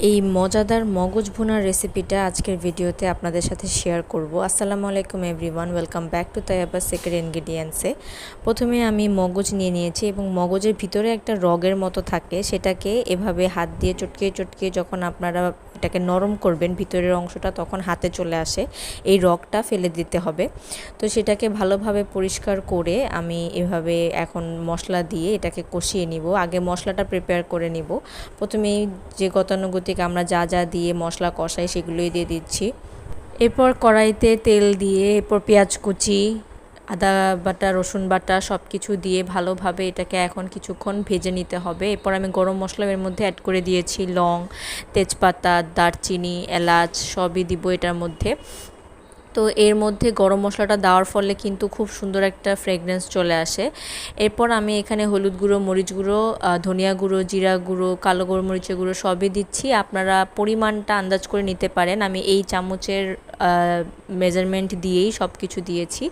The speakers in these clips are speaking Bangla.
এই মজাদার মগজ ভুনার রেসিপিটা আজকের ভিডিওতে আপনাদের সাথে শেয়ার করব। আসসালামু আলাইকুম everyone, welcome back to Taiyaba secret ইনগ্রিডিয়েন্টসে। প্রথমে আমি মগজ নিয়ে নিয়েছি এবং মগজের ভিতরে একটা রগের মতো থাকে, সেটাকে এভাবে হাত দিয়ে চটকিয়ে চটকিয়ে যখন আপনারা এটাকে নরম করবেন ভিতরের অংশটা তখন হাতে চলে আসে, এই রগটা ফেলে দিতে হবে। তো সেটাকে ভালোভাবে পরিষ্কার করে আমি এভাবে এখন মশলা দিয়ে এটাকে কষিয়ে নিব। আগে মশলাটা প্রিপেয়ার করে নিব। প্রথমে যে গতানুগতিক আমরা যা যা দিয়ে মশলা কষাই সেগুলোই দিয়ে দিচ্ছি। এরপর কড়াইতে তেল দিয়ে এরপর পেঁয়াজ কুচি, আদা বাটা, রসুন বাটা সব কিছু দিয়ে ভালোভাবে এটাকে এখন কিছুক্ষণ ভেজে নিতে হবে। এরপর আমি গরম মশলা এর মধ্যে অ্যাড করে দিয়েছি, লং, তেজপাতা, দারচিনি, এলাচ সবই দিব এটার মধ্যে। তো এর মধ্যে গরম মশলাটা দেওয়ার ফলে কিন্তু খুব সুন্দর একটা ফ্রেগরেন্স চলে আসে। এরপর আমি এখানে হলুদ গুঁড়ো, মরিচ গুঁড়ো, ধনিয়া গুঁড়ো, জিরা গুঁড়ো, কালো গোলমরিচের গুঁড়ো সবই দিচ্ছি। আপনারা পরিমাণটা আন্দাজ করে নিতে পারেন। আমি এই চামচের মেজারমেন্ট দিয়েই সব কিছু দিয়েছি।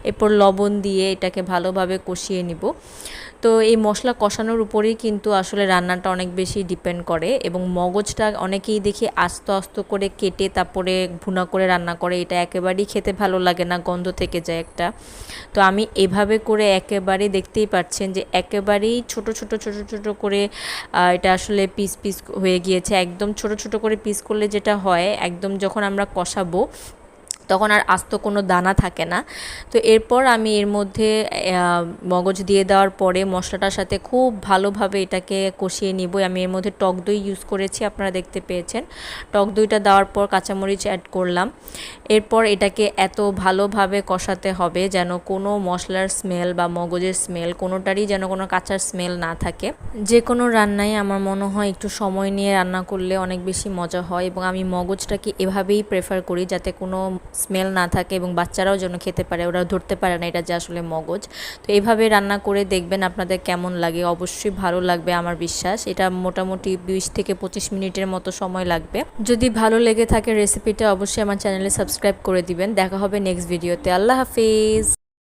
এরপর লবণ দিয়ে এটাকে ভালোভাবে কষিয়ে নিব। তো এই মশলা কষানোর উপরেই কিন্তু আসলে রান্নাটা অনেক বেশি ডিপেন্ড করে, এবং মগজটা অনেকেই দেখি আস্তে আস্তে করে কেটে তারপরে ভুনা করে রান্না করে, এটা একেবারেই খেতে ভালো লাগে না, গন্ধ থেকে যায় একটা। তো আমি এভাবে করে একেবারে দেখতেই পাচ্ছেন যে একেবারেই ছোট ছোট ছোট ছোট করে এটা আসলে পিস পিস হয়ে গিয়েছে। একদম ছোট ছোট করে পিস করলে যেটা হয়, একদম যখন আমরা কষাবো তখন আর আস্ত কোনো দানা থাকে না। তো এরপর আমি এর মধ্যে মগজ দিয়ে দেওয়ার পরে মশলাটার সাথে খুব ভালোভাবে এটাকে কষিয়ে নিব। আমি এর মধ্যে টক দই ইউজ করেছি, আপনারা দেখতে পেয়েছেন। টক দইটা দেওয়ার পর কাঁচামরিচ অ্যাড করলাম। এরপর এটাকে এত ভালোভাবে কষাতে হবে যেন কোনো মশলার স্মেল বা মগজের স্মেল কোনোটারই যেন কোনো কাঁচার স্মেল না থাকে। যে কোনো রান্নায় আমার মনে হয় একটু সময় নিয়ে রান্না করলে অনেক বেশি মজা হয়, এবং আমি মগজটাকে এভাবেই প্রেফার করি যাতে কোনো স্মেল না থাকে এবং বাচ্চারাও যেন খেতে পারে, ওরা ধরতে পারে না এটা যে আসলে মগজ। তো এইভাবে রান্না করে দেখবেন আপনাদের কেমন লাগে, অবশ্যই ভালো লাগবে আমার বিশ্বাস। এটা মোটামুটি 20 থেকে 25 মিনিটের মতো সময় লাগবে। যদি ভালো লেগে থাকে রেসিপিটা অবশ্যই আমার চ্যানেলে সাবস্ক্রাইব করে দিবেন। দেখা হবে নেক্সট ভিডিওতে। আল্লাহ হাফিজ।